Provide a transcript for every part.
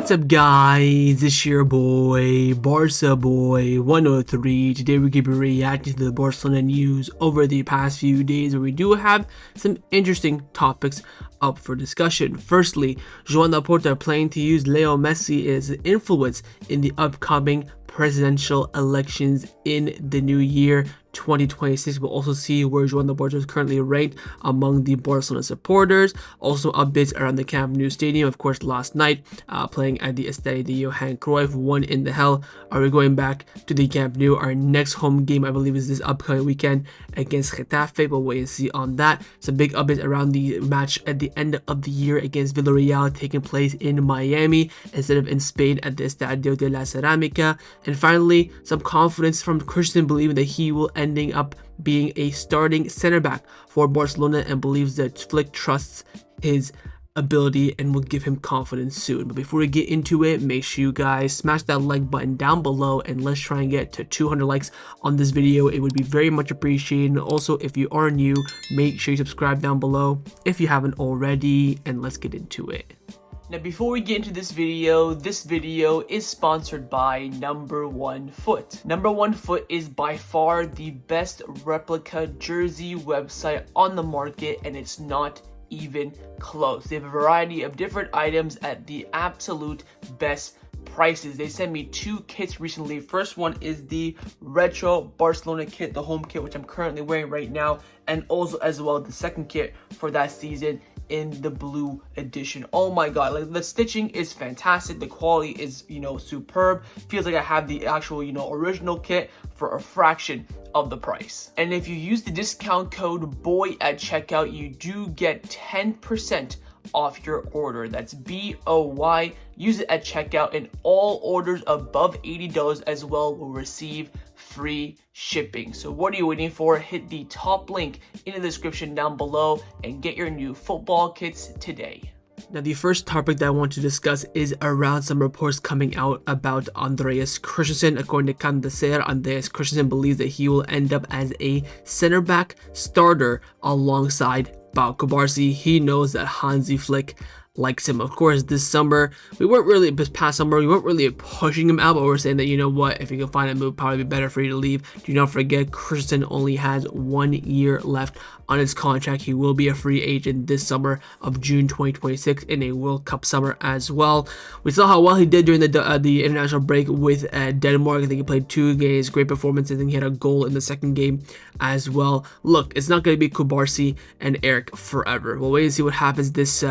What's up, guys? It's your boy, Barca Boy 103. Today we're going to be reacting to the Barcelona news over the past few days, where we do have some interesting topics up for discussion. Firstly, Joan Laporta planning to use Lionel Messi as influence in the upcoming presidential elections in the new year 2026. We'll also see where Joan Laporta is currently ranked among the Barcelona supporters. Also updates around the Camp Nou stadium. Of course, last night playing at the Estadio de Johan Cruyff, 1 in the hell. Are we going back to the Camp Nou? Our next home game, I believe, is this upcoming weekend against Getafe. We'll wait and see on that. Some big updates around the match at the end of the year against Villarreal, taking place in Miami instead of in Spain at the Estadio de la Cerámica. And finally, some confidence from Christensen, believing that he will ending up being a starting center back for Barcelona, and believes that Flick trusts his ability and will give him confidence soon. But before we get into it, make sure you guys smash that like button down below, and let's try and get to 200 likes on this video. It would be very much appreciated. And also, if you are new, make sure you subscribe down below if you haven't already, and let's get into it. Now, before we get into this video is sponsored by Number One Foot. Number One Foot is by far the best replica jersey website on the market, and it's not even close. They have a variety of different items at the absolute best prices. They sent me 2 kits recently. First one is the retro Barcelona kit, the home kit, which I'm currently wearing right now, and also as well the second kit for that season in the blue edition. Oh my god, like, the stitching is fantastic, the quality is, superb. Feels like I have the actual, original kit for a fraction of the price. And if you use the discount code BOY at checkout, you do get 10% off your order. That's BOY. Use it at checkout, and all orders above $80 as well will receive free shipping. So what are you waiting for? Hit the top link in the description down below and get your new football kits today. Now, the first topic that I want to discuss is around some reports coming out about Andreas Christensen. According to Camp Nou, Andreas Christensen believes that he will end up as a center back starter alongside Cubaris. He knows that Hansi Flick likes him. Of course, this summer, this past summer, we weren't really pushing him out, but we're saying that, you know what, if you can find a move, probably be better for you to leave. Do not forget, Christensen only has 1 year left on his contract. He will be a free agent this summer of June 2026 in a World Cup summer as well. We saw how well he did during the international break with Denmark. I think he played 2 games, great performance. I think he had a goal in the second game as well. Look, it's not going to be Cubaris and Eric forever. We'll wait and see what happens this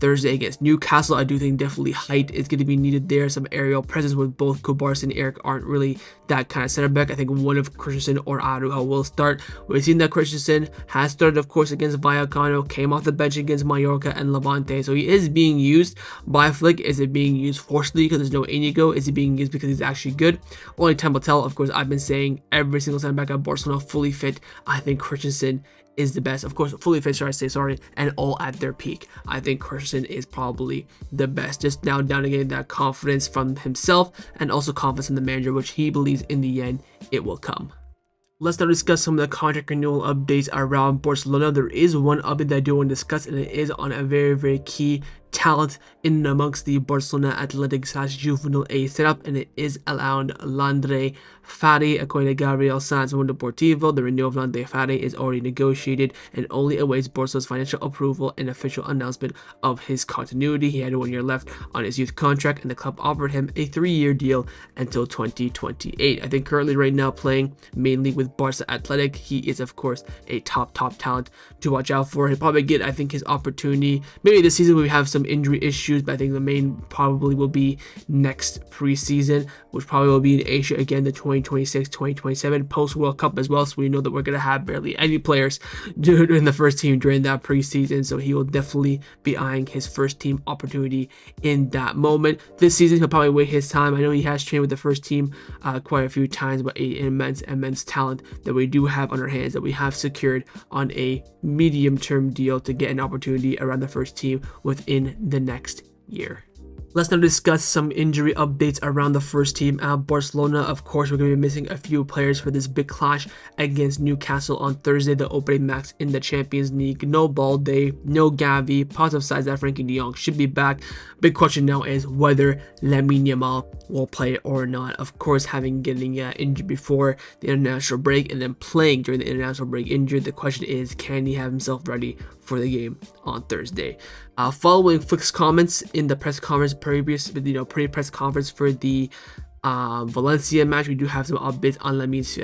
Thursday against Newcastle. I do think definitely height is going to be needed there. Some aerial presence with both Cubaris and Eric aren't really that kind of center back. I think one of Christensen or Arujo will start. We've seen that Christensen has started, of course, against Vallecano, came off the bench against Mallorca and Levante. So he is being used by Flick. Is it being used forcefully because there's no Inigo? Is he being used because he's actually good? Only time will tell. Of course, I've been saying every single center back at Barcelona fully fit. I think Christensen is the best. Of course, fully fit, and all at their peak. I think Christensen is probably the best. Just now down to getting that confidence from himself, and also confidence in the manager, which he believes in the end it will come. Let's now discuss some of the contract renewal updates around Barcelona. There is one update that I do want to discuss, and it is on a very, very key talent in amongst the Barcelona Athletic / Juvenile A setup, and it is around Landry. Farre. According to Gabriel Sanz from Deportivo, the renewal of Landry Farre is already negotiated and only awaits Barcelona's financial approval and official announcement of his continuity. He had 1 year left on his youth contract, and the club offered him a 3-year deal until 2028. I think currently right now playing mainly with Barca Athletic. He is, of course, a top talent to watch out for. He'll probably get, I think, his opportunity. Maybe this season we have some injury issues, but I think the main probably will be next preseason, which probably will be in Asia again, the 2026-2027 post World Cup as well. So we know that we're going to have barely any players in the first team during that preseason. So he will definitely be eyeing his first team opportunity in that moment. This season he'll probably wait his time. I know he has trained with the first team quite a few times, but an immense talent that we do have on our hands, that we have secured on a medium-term deal to get an opportunity around the first team within the next year. Let's now discuss some injury updates around the first team at Barcelona. Of course, we're going to be missing a few players for this big clash against Newcastle on Thursday, the opening match in the Champions League. No Balde, no Gavi, positive signs that Frankie de Jong should be back. Big question now is whether Lamine Yamal will play or not. Of course, getting injured before the international break and then playing during the international break injured, the question is, can he have himself ready for the game on Thursday? Following Flick's comments in the press conference pre-press conference for the Valencia match, we do have some updates on Lamine's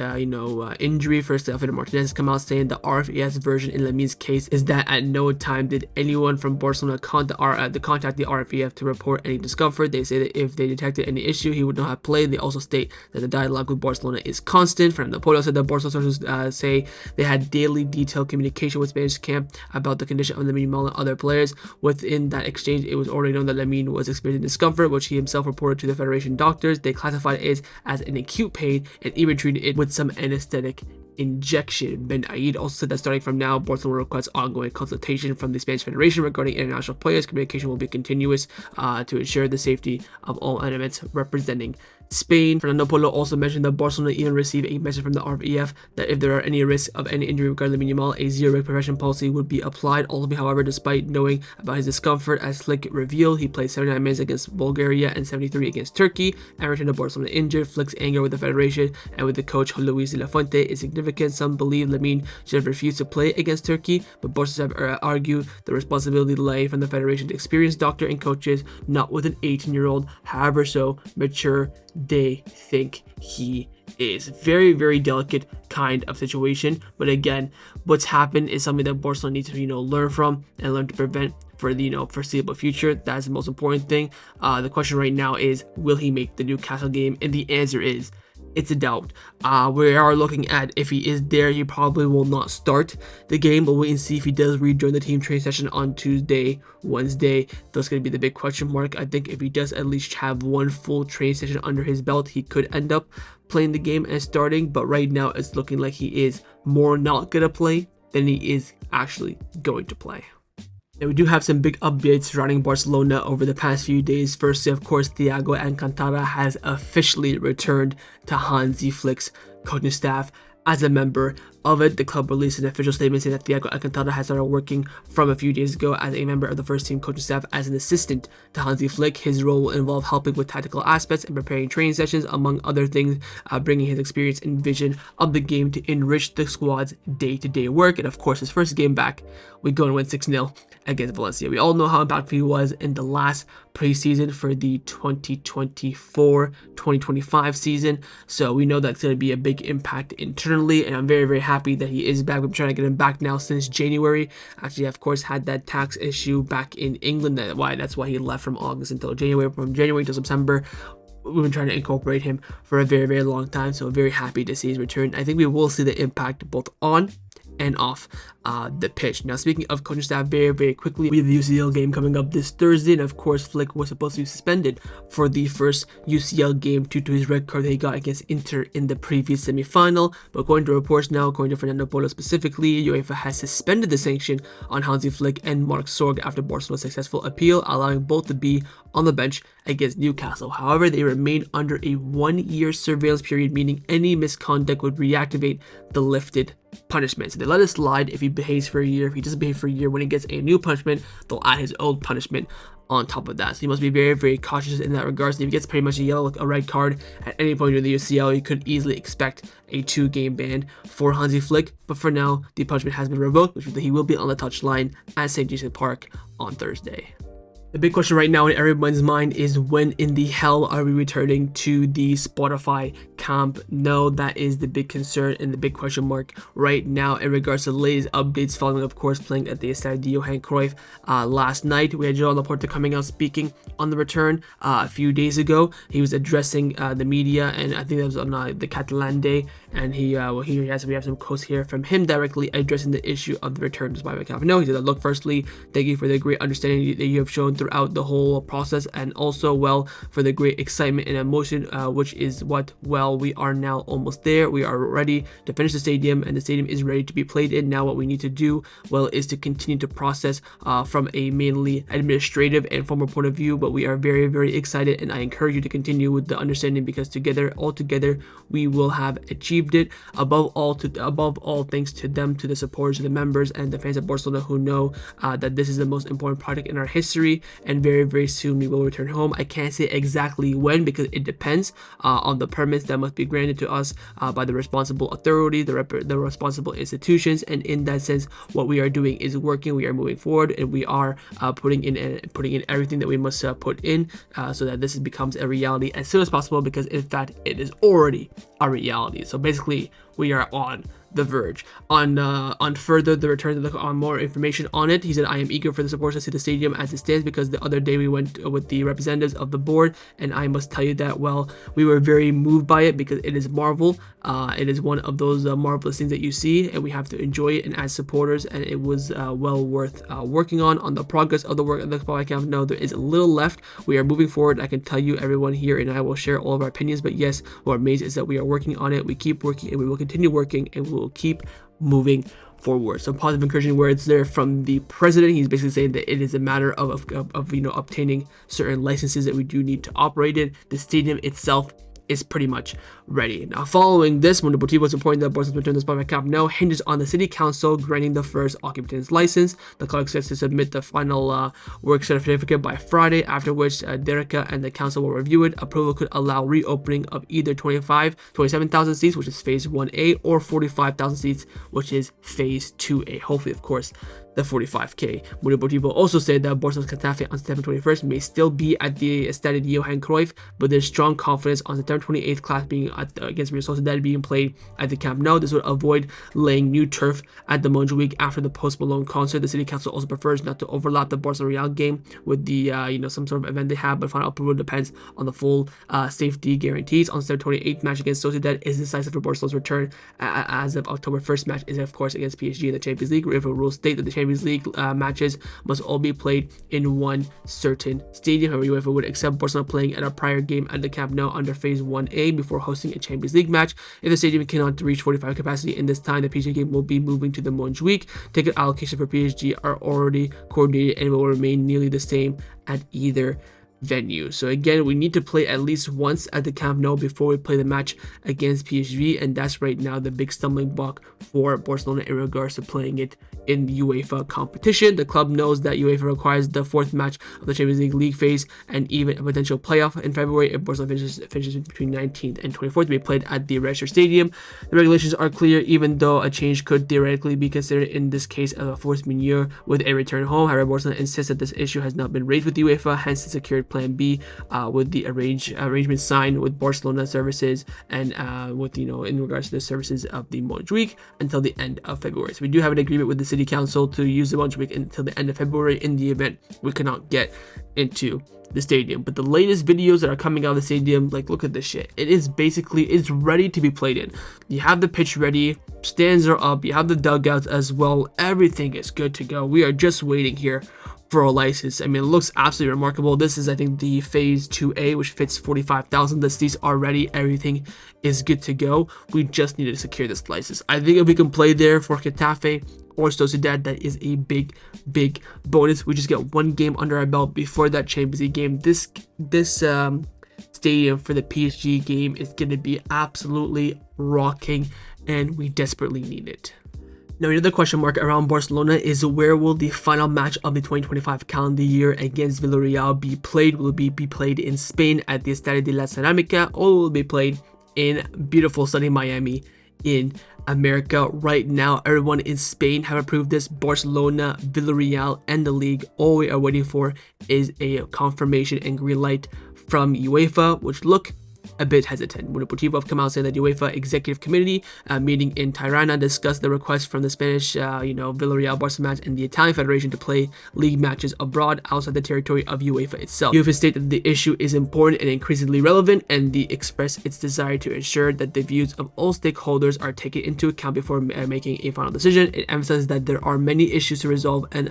injury. First, Alfredo Martinez has come out saying the RFES version in Lamine's case is that at no time did anyone from Barcelona contact the RFEF to report any discomfort. They say that if they detected any issue, he would not have played. They also state that the dialogue with Barcelona is constant. Fernando Laporta said that Barcelona sources say they had daily detailed communication with Spanish camp about the condition of Lamine Yamal and other players. Within that exchange, it was already known that Lamine was experiencing discomfort, which he himself reported to the Federation doctors. They classified it as an acute pain and even treated it with some anesthetic injection. Ben Aid also said that starting from now, Barcelona requests ongoing consultation from the Spanish Federation regarding international players. Communication will be continuous to ensure the safety of all elements representing Spain. Fernando Polo also mentioned that Barcelona even received a message from the RFEF that if there are any risks of any injury regarding Lamine Yamal, a zero-risk prevention policy would be applied. Ultimately, however, despite knowing about his discomfort, as Flick revealed, he played 79 minutes against Bulgaria and 73 against Turkey and returned to Barcelona injured. Flick's anger with the Federation and with the coach Luis de la Fuente is significant. Some believe Lamine should have refused to play against Turkey, but Barcelona have argued the responsibility lay from the Federation's experienced doctor and coaches, not with an 18-year-old, however so mature they think he is. Very, very delicate kind of situation, but again, what's happened is something that Barcelona needs to learn from and learn to prevent for the foreseeable future. That's the most important thing. The question right now is, will he make the Newcastle game? And the answer is, it's a doubt. We are looking at, if he is there, he probably will not start the game, but wait and see if he does rejoin the team training session on Tuesday, Wednesday. That's going to be the big question mark. I think if he does at least have one full training session under his belt, he could end up playing the game and starting, but right now it's looking like he is more not going to play than he is actually going to play. Now, we do have some big updates surrounding Barcelona over the past few days. Firstly, of course, Thiago Alcantara has officially returned to Hansi Flick's coaching staff as a member of it. The club released an official statement saying that Thiago Alcantara has started working from a few days ago as a member of the first team coaching staff as an assistant to Hansi Flick. His role will involve helping with tactical aspects and preparing training sessions, among other things, bringing his experience and vision of the game to enrich the squad's day-to-day work. And of course, his first game back, we go and win 6-0 against Valencia. We all know how impactful he was in the last preseason for the 2024-2025 season, so we know that's going to be a big impact internally, and I'm very, very happy that he is back. We've been trying to get him back now since January. Actually, of course, had that tax issue back in England. That's why he left from August until January. From January to September, we've been trying to incorporate him for a very, very long time, so very happy to see his return. I think we will see the impact both on and off the pitch. Now, speaking of coaching staff, very, very quickly, we have the UCL game coming up this Thursday, and of course, Flick was supposed to be suspended for the first UCL game due to his red card that he got against Inter in the previous semi-final. But according to reports now, according to Fernando Polo specifically, UEFA has suspended the sanction on Hansi Flick and Mark Sorg after Barcelona's successful appeal, allowing both to be on the bench against Newcastle. However, they remain under a 1-year surveillance period, meaning any misconduct would reactivate the lifted punishment. So they let it slide if he behaves for a year. If he doesn't behave for a year, when he gets a new punishment, they'll add his old punishment on top of that. So he must be very, very cautious in that regards. And if he gets pretty much a red card at any point during the UCL, you could easily expect a 2-game ban for Hansi Flick. But for now, the punishment has been revoked, which means that he will be on the touchline at St. Jason Park on Thursday. The big question right now in everyone's mind is, when in the hell are we returning to the Spotify Camp Nou? That is the big concern and the big question mark right now in regards to the latest updates following, of course, playing at the Estadio Johan Cruyff last night. We had Joan Laporta coming out speaking on the return a few days ago. He was addressing the media, and I think that was on the Catalan Day, and we have some quotes here from him directly addressing the issue of the return to Spotify Camp Nou. He said, "Look, firstly, thank you for the great understanding that you have shown throughout the whole process, and also, well, for the great excitement and emotion, which is what, well, well, we are now almost there. We are ready to finish the stadium, and the stadium is ready to be played in. Now what we need to do, well, is to continue to process from a mainly administrative and formal point of view, but we are very, very excited, and I encourage you to continue with the understanding, because together, all together, we will have achieved it. Above all, thanks to them, to the supporters, to the members, and the fans of Barcelona, who know that this is the most important project in our history, and very, very soon we will return home. I can't say exactly when, because it depends on the permits that must be granted to us by the responsible authority, the responsible institutions, and in that sense, what we are doing is working. We are moving forward, and we are putting in everything that we must put in, so that this becomes a reality as soon as possible, because in fact it is already a reality. So basically, we are on the verge. On further the return to look on more information on it, he said, I am eager for the supporters to see the stadium as it stands, because the other day we went with the representatives of the board, and I must tell you that, well, we were very moved by it, because it is marvel. It is one of those marvelous things that you see, and we have to enjoy it, and as supporters, and it was well worth working on the progress of the work at the Camp Nou. There is a little left. We are moving forward. I can tell you, everyone here and I will share all of our opinions, but yes, what amazing is that we are working on it. We keep working, and we will continue working, and we will keep moving forward. Some positive encouraging words there from the president. He's basically saying that it is a matter of obtaining certain licenses that we do need to operate it. The stadium itself is pretty much ready. Now, following this, Mundo Deportivo is reporting that Barcelona's return to the Camp Nou hinges on the city council granting the first occupant's license. The club expects to submit the final work certificate by Friday, after which Dereka and the council will review it. Approval could allow reopening of either 27,000 seats, which is phase 1A, or 45,000 seats, which is phase 2A. Hopefully, of course, the 45k. Mundo Deportivo also said that Barcelona's Getafe on September 21st may still be at the Estadio Johan Cruyff, but there's strong confidence on September 28th class being against Real Sociedad being played at the Camp Nou. This would avoid laying new turf at the Montjuic after the Post Malone concert. The city council also prefers not to overlap the Barcelona Real game with the some sort of event they have, but final approval depends on the full safety guarantees. On September 28th match against Sociedad is decisive for Barcelona's return, as of October 1st match is of course against PSG in the Champions League. River rules state that the Champions League matches must all be played in one certain stadium. However, UEFA would accept Barcelona playing at a prior game at the Camp Nou under phase 1A before hosting a Champions League match. If the stadium cannot reach 45 capacity in this time, the PSG game will be moving to the Montjuic. Ticket allocation for PSG are already coordinated and will remain nearly the same at either venue. So again, we need to play at least once at the Camp Nou before we play the match against PSG, and that's right now the big stumbling block for Barcelona in regards to playing it in UEFA competition. The club knows that UEFA requires the fourth match of the Champions League phase and even a potential playoff in February if Barcelona finishes between 19th and 24th to be played at the registered stadium. The regulations are clear, even though a change could theoretically be considered in this case of a force majeure with a return home. However, Barcelona insists that this issue has not been raised with UEFA, hence the secured Plan B with the arrangement signed with Barcelona services and with in regards to the services of the Montjuic until the end of February. So we do have an agreement with the city council to use the Montjuic until the end of February in the event we cannot get into the stadium. But the latest videos that are coming out of the stadium, like, look at this shit. It's ready to be played in. You have the pitch ready, stands are up, you have the dugouts as well. Everything is good to go. We are just waiting here for a license. I mean, it looks absolutely remarkable. This is, I think, the phase 2A, which fits 45,000. The seats are ready. Everything is good to go. We just need to secure this license. I think if we can play there for Getafe or Sociedad, that is a big bonus. We just get one game under our belt before that Champions League game. This stadium for the PSG game is going to be absolutely rocking, and we desperately need it. Now, another question mark around Barcelona is, where will the final match of the 2025 calendar year against Villarreal be played? Will it be played in Spain at the Estadio de la Cerámica, or will it be played in beautiful sunny Miami in America? Right now, everyone in Spain have approved this. Barcelona, Villarreal, and the league. All we are waiting for is a confirmation and green light from UEFA, which look a bit hesitant. Mundo Deportivo have come out saying that UEFA Executive Committee meeting in Tirana discussed the request from the Spanish, Villarreal Barca match and the Italian Federation to play league matches abroad outside the territory of UEFA itself. UEFA stated that the issue is important and increasingly relevant, and they expressed its desire to ensure that the views of all stakeholders are taken into account before making a final decision. It emphasizes that there are many issues to resolve, and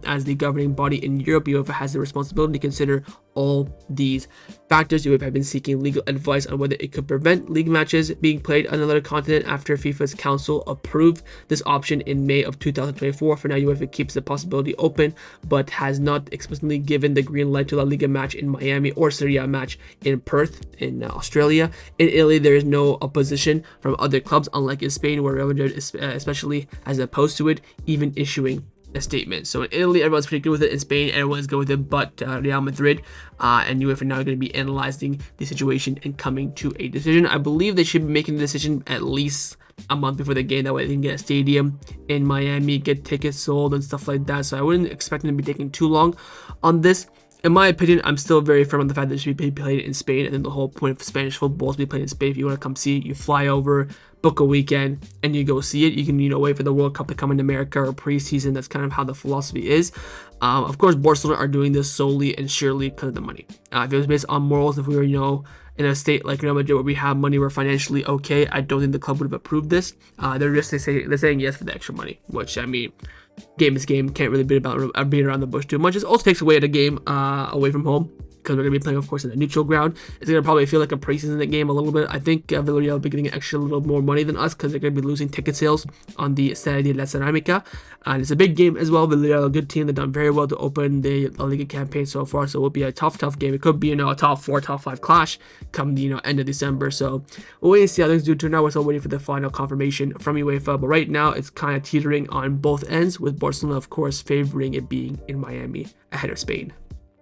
as the governing body in Europe, UEFA has the responsibility to consider all these factors, UEFA have been seeking legal advice on whether it could prevent league matches being played on another continent after FIFA's council approved this option in May of 2024. For now, UEFA keeps the possibility open, but has not explicitly given the green light to La Liga match in Miami or Serie A match in Perth in Australia. In Italy, there is no opposition from other clubs, unlike in Spain, where Real Madrid especially has opposed to it, even issuing a statement. So in Italy, everyone's pretty good with it. In Spain, everyone's good with it, but Real Madrid and UEFA are now going to be analyzing the situation and coming to a decision. I believe they should be making the decision at least a month before the game. That way they can get a stadium in Miami, get tickets sold and stuff like that. So I wouldn't expect them to be taking too long on this. In my opinion, I'm still very firm on the fact that it should be played in Spain, and then the whole point of Spanish football is to be played in Spain. If you want to come see it, you fly over, book a weekend, and you go see it. You can, wait for the World Cup to come in America or preseason. That's kind of how the philosophy is. Of course, Barcelona are doing this solely and surely because of the money. If it was based on morals, if we were, in a state like Real Madrid where we have money, we're financially okay, I don't think the club would have approved this. They're saying yes for the extra money, which, I mean, game is game. Can't really beat around the bush too much. It also takes away the game away from home, because we're going to be playing, of course, in a neutral ground. It's going to probably feel like a preseason game a little bit. I think Villarreal will be getting an extra little more money than us, because they're going to be losing ticket sales on the Estadio de la Ceramica. And it's a big game as well. Villarreal, a good team. They've done very well to open the La Liga campaign so far. So it will be a tough game. It could be, a top 4, top 5 clash come the, end of December. So we'll wait and see how things do turn out. We're still waiting for the final confirmation from UEFA. But right now, it's kind of teetering on both ends, with Barcelona, of course, favoring it being in Miami ahead of Spain.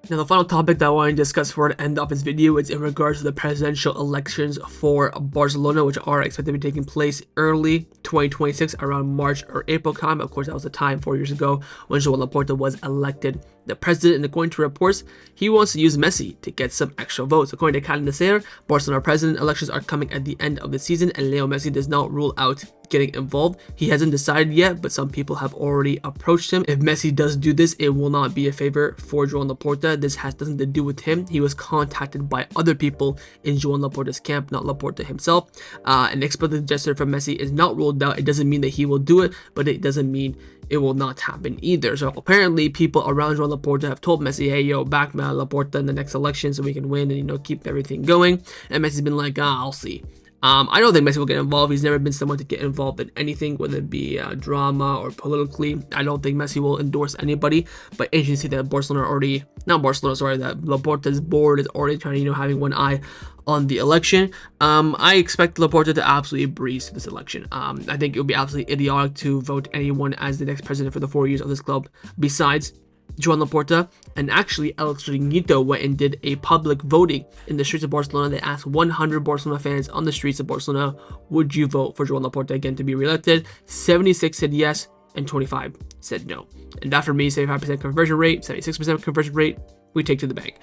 Now, the final topic that I want to discuss for the end of this video is in regards to the presidential elections for Barcelona, which are expected to be taking place early 2026, around March or April time. Of course, that was the time 4 years ago when Joan Laporta was elected the president, and according to reports, he wants to use Messi to get some extra votes. According to Calendar, Barcelona president elections are coming at the end of the season, and Leo Messi does not rule out getting involved. He hasn't decided yet, but some people have already approached him. If Messi does do this, it will not be a favor for Joan Laporta. This has nothing to do with him. He was contacted by other people in Joan Laporta's camp, not Laporta himself. An explicit gesture from Messi is not ruled out. It doesn't mean that he will do it, but it doesn't mean it will not happen either. So apparently people around Joan Laporta have told Messi, hey, yo, back Laporta in the next election so we can win and, keep everything going. And Messi's been like, I'll see. I don't think Messi will get involved. He's never been someone to get involved in anything, whether it be drama or politically. I don't think Messi will endorse anybody. But interesting to see that that Laporta's board is already trying to, having one eye on the election. I expect Laporta to absolutely breeze through this election. I think it would be absolutely idiotic to vote anyone as the next president for the 4 years of this club besides Joan Laporta. And actually, El Chiringuito went and did a public voting in the streets of Barcelona. They asked 100 Barcelona fans on the streets of Barcelona, would you vote for Joan Laporta again to be reelected? 76 said yes, and 25 said no. And that for me, 75% conversion rate, 76% conversion rate, we take to the bank.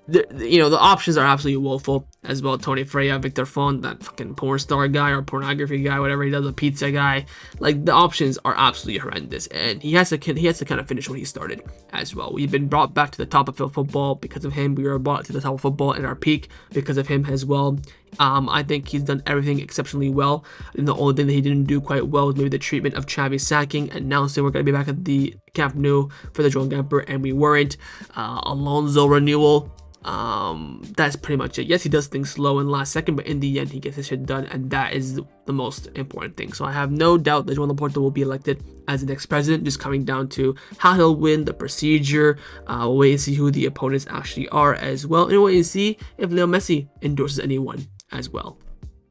The options are absolutely woeful as well. Tony Freya, Victor Font, that fucking porn star guy or pornography guy, whatever he does, a pizza guy. Like, the options are absolutely horrendous, and he has to kind of finish what he started as well. We've been brought back to the top of football because of him. We were brought to the top of football in our peak because of him as well. I think he's done everything exceptionally well, and the only thing that he didn't do quite well was maybe the treatment of Xavi sacking, announcing we're going to be back at the Camp Nou for the Joan Gamper, and we weren't. Alonso renewal. That's pretty much it. Yes, he does things slow in the last second, but in the end, he gets his shit done, and that is the most important thing. So I have no doubt that Joan Laporta will be elected as the next president, just coming down to how he'll win, the procedure. We'll wait and see who the opponents actually are as well, and we'll wait and see if Leo Messi endorses anyone as well.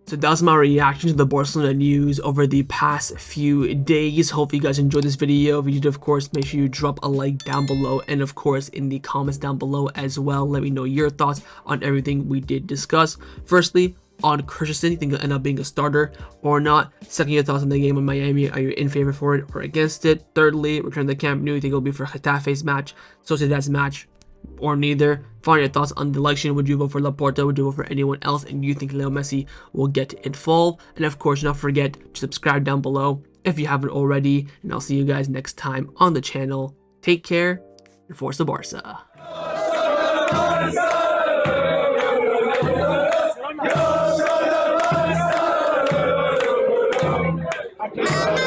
So that's my reaction to the Barcelona news over the past few days. Hope you guys enjoyed this video. If you did, of course, make sure you drop a like down below, and of course in the comments down below as well, let me know your thoughts on everything we did discuss. Firstly, on Christensen, you think he'll end up being a starter or not? Second, your thoughts on the game in Miami. Are you in favor for it or against it? Thirdly, return to the Camp Nou. You think it'll be for Getafe's match, Sociedad's match, or neither? Find your thoughts on the election. Would you vote for Laporta? Would you vote for anyone else? And do you think Leo Messi will get involved? And of course, don't forget to subscribe down below if you haven't already. And I'll see you guys next time on the channel. Take care and force the Barca. Yeah.